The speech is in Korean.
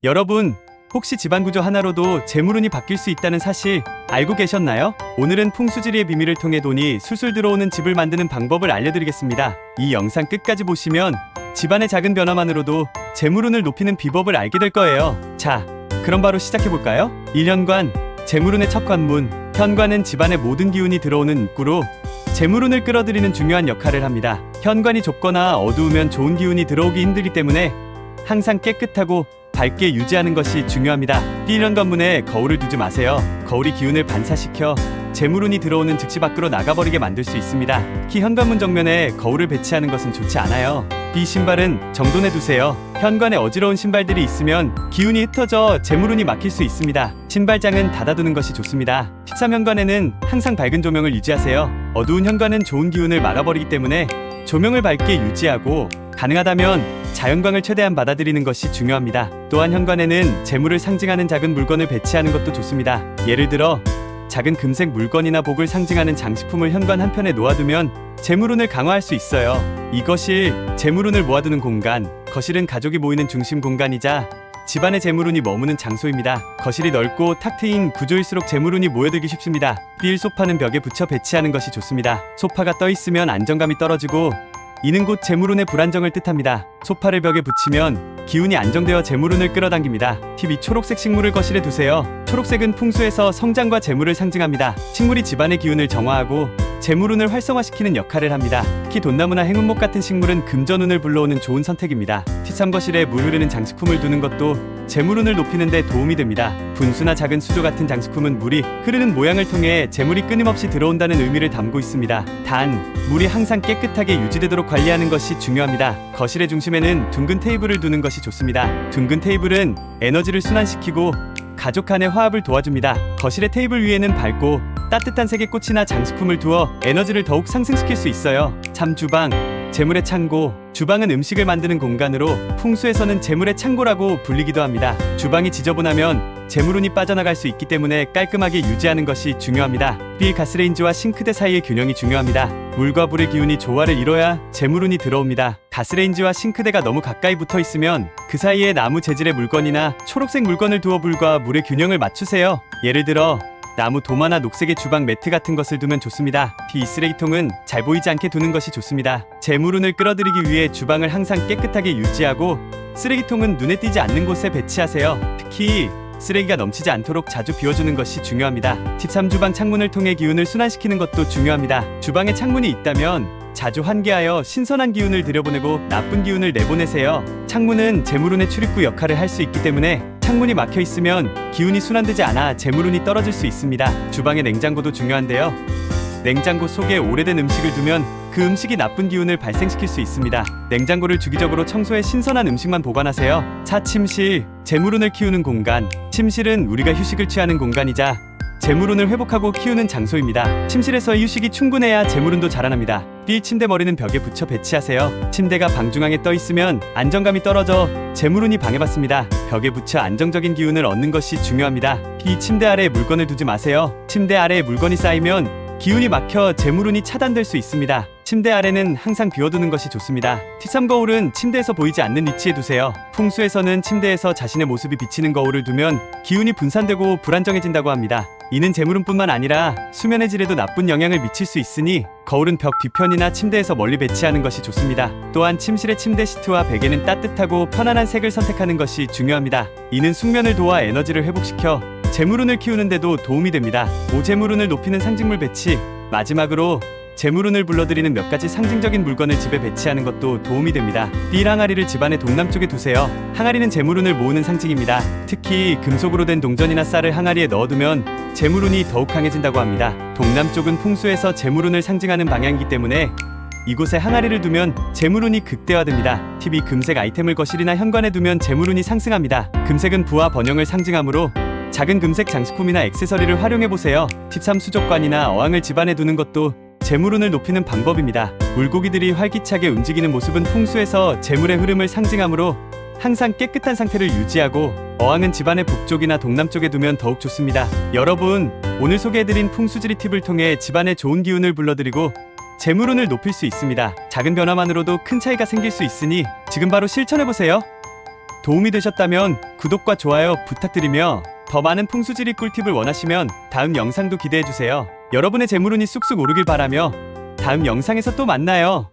여러분, 혹시 집안 구조 하나로도 재물운이 바뀔 수 있다는 사실 알고 계셨나요? 오늘은 풍수지리의 비밀을 통해 돈이 술술 들어오는 집을 만드는 방법을 알려드리겠습니다. 이 영상 끝까지 보시면 집안의 작은 변화만으로도 재물운을 높이는 비법을 알게 될 거예요. 자, 그럼 바로 시작해볼까요? 1현관, 재물운의 첫 관문. 현관은 집안의 모든 기운이 들어오는 입구로 재물운을 끌어들이는 중요한 역할을 합니다. 현관이 좁거나 어두우면 좋은 기운이 들어오기 힘들기 때문에 항상 깨끗하고 밝게 유지하는 것이 중요합니다. 1현관문에 거울을 두지 마세요. 거울이 기운을 반사시켜 재물운이 들어오는 즉시 밖으로 나가버리게 만들 수 있습니다. 특히 현관문 정면에 거울을 배치하는 것은 좋지 않아요. 신발은 정돈해 두세요. 현관에 어지러운 신발들이 있으면 기운이 흩어져 재물운이 막힐 수 있습니다. 신발장은 닫아두는 것이 좋습니다. 13현관에는 항상 밝은 조명을 유지하세요. 어두운 현관은 좋은 기운을 막아버리기 때문에 조명을 밝게 유지하고 가능하다면 자연광을 최대한 받아들이는 것이 중요합니다. 또한 현관에는 재물을 상징하는 작은 물건을 배치하는 것도 좋습니다. 예를 들어 작은 금색 물건이나 복을 상징하는 장식품을 현관 한편에 놓아두면 재물운을 강화할 수 있어요. 이것이 재물운을 모아두는 공간. 거실은 가족이 모이는 중심 공간이자 집안의 재물운이 머무는 장소입니다. 거실이 넓고 탁 트인 구조일수록 재물운이 모여들기 쉽습니다. 소파는 벽에 붙여 배치하는 것이 좋습니다. 소파가 떠 있으면 안정감이 떨어지고 이는 곧 재물운의 불안정을 뜻합니다. 소파를 벽에 붙이면 기운이 안정되어 재물운을 끌어당깁니다. 2. 초록색 식물을 거실에 두세요. 초록색은 풍수에서 성장과 재물을 상징합니다. 식물이 집안의 기운을 정화하고 재물운을 활성화시키는 역할을 합니다. 특히 돈나무나 행운목 같은 식물은 금전운을 불러오는 좋은 선택입니다. 3. 거실에 물 흐르는 장식품을 두는 것도 재물운을 높이는 데 도움이 됩니다. 분수나 작은 수조 같은 장식품은 물이 흐르는 모양을 통해 재물이 끊임없이 들어온다는 의미를 담고 있습니다. 단, 물이 항상 깨끗하게 유지되도록 관리하는 것이 중요합니다. 거실의 중심에는 둥근 테이블을 두는 것이 좋습니다. 둥근 테이블은 에너지를 순환시키고 가족 간의 화합을 도와줍니다. 거실의 테이블 위에는 밝고 따뜻한 색의 꽃이나 장식품을 두어 에너지를 더욱 상승시킬 수 있어요. 3. 주방, 재물의 창고. 주방은 음식을 만드는 공간으로 풍수에서는 재물의 창고라고 불리기도 합니다. 주방이 지저분하면 재물운이 빠져나갈 수 있기 때문에 깔끔하게 유지하는 것이 중요합니다. 가스레인지와 싱크대 사이의 균형이 중요합니다. 물과 불의 기운이 조화를 이뤄야 재물운이 들어옵니다. 가스레인지와 싱크대가 너무 가까이 붙어 있으면 그 사이에 나무 재질의 물건이나 초록색 물건을 두어 불과 물의 균형을 맞추세요. 예를 들어 나무 도마나 녹색의 주방 매트 같은 것을 두면 좋습니다. 쓰레기통은 잘 보이지 않게 두는 것이 좋습니다. 재물운을 끌어들이기 위해 주방을 항상 깨끗하게 유지하고 쓰레기통은 눈에 띄지 않는 곳에 배치하세요. 특히 쓰레기가 넘치지 않도록 자주 비워주는 것이 중요합니다. 13. 주방 창문을 통해 기운을 순환시키는 것도 중요합니다. 주방에 창문이 있다면 자주 환기하여 신선한 기운을 들여보내고 나쁜 기운을 내보내세요. 창문은 재물운의 출입구 역할을 할 수 있기 때문에 창문이 막혀 있으면 기운이 순환되지 않아 재물운이 떨어질 수 있습니다. 주방의 냉장고도 중요한데요. 냉장고 속에 오래된 음식을 두면 그 음식이 나쁜 기운을 발생시킬 수 있습니다. 냉장고를 주기적으로 청소해 신선한 음식만 보관하세요. 4. 침실, 재물운을 키우는 공간. 침실은 우리가 휴식을 취하는 공간이자 재물운을 회복하고 키우는 장소입니다. 침실에서의 휴식이 충분해야 재물운도 자라납니다. 침대 머리는 벽에 붙여 배치하세요. 침대가 방중앙에 떠 있으면 안정감이 떨어져 재물운이 방해받습니다. 벽에 붙여 안정적인 기운을 얻는 것이 중요합니다. 침대 아래에 물건을 두지 마세요. 침대 아래에 물건이 쌓이면 기운이 막혀 재물운이 차단될 수 있습니다. 침대 아래는 항상 비워두는 것이 좋습니다. 3. 거울은 침대에서 보이지 않는 위치에 두세요. 풍수에서는 침대에서 자신의 모습이 비치는 거울을 두면 기운이 분산되고 불안정해진다고 합니다. 이는 재물운뿐만 아니라 수면의 질에도 나쁜 영향을 미칠 수 있으니 거울은 벽 뒤편이나 침대에서 멀리 배치하는 것이 좋습니다. 또한 침실의 침대 시트와 베개는 따뜻하고 편안한 색을 선택하는 것이 중요합니다. 이는 숙면을 도와 에너지를 회복시켜 재물운을 키우는 데도 도움이 됩니다. 5. 재물운을 높이는 상징물 배치. 마지막으로 재물운을 불러들이는 몇 가지 상징적인 물건을 집에 배치하는 것도 도움이 됩니다. 항아리를 집안의 동남쪽에 두세요. 항아리는 재물운을 모으는 상징입니다. 특히 금속으로 된 동전이나 쌀을 항아리에 넣어두면 재물운이 더욱 강해진다고 합니다. 동남쪽은 풍수에서 재물운을 상징하는 방향이기 때문에 이곳에 항아리를 두면 재물운이 극대화됩니다. 금색 아이템을 거실이나 현관에 두면 재물운이 상승합니다. 금색은 부와 번영을 상징하므로 작은 금색 장식품이나 액세서리를 활용해보세요. 13. 수족관이나 어항을 집안에 두는 것도 재물운을 높이는 방법입니다. 물고기들이 활기차게 움직이는 모습은 풍수에서 재물의 흐름을 상징하므로 항상 깨끗한 상태를 유지하고 어항은 집안의 북쪽이나 동남쪽에 두면 더욱 좋습니다. 여러분, 오늘 소개해드린 풍수지리 팁을 통해 집안에 좋은 기운을 불러들이고 재물운을 높일 수 있습니다. 작은 변화만으로도 큰 차이가 생길 수 있으니 지금 바로 실천해보세요. 도움이 되셨다면 구독과 좋아요 부탁드리며 더 많은 풍수지리 꿀팁을 원하시면 다음 영상도 기대해주세요. 여러분의 재물운이 쑥쑥 오르길 바라며 다음 영상에서 또 만나요.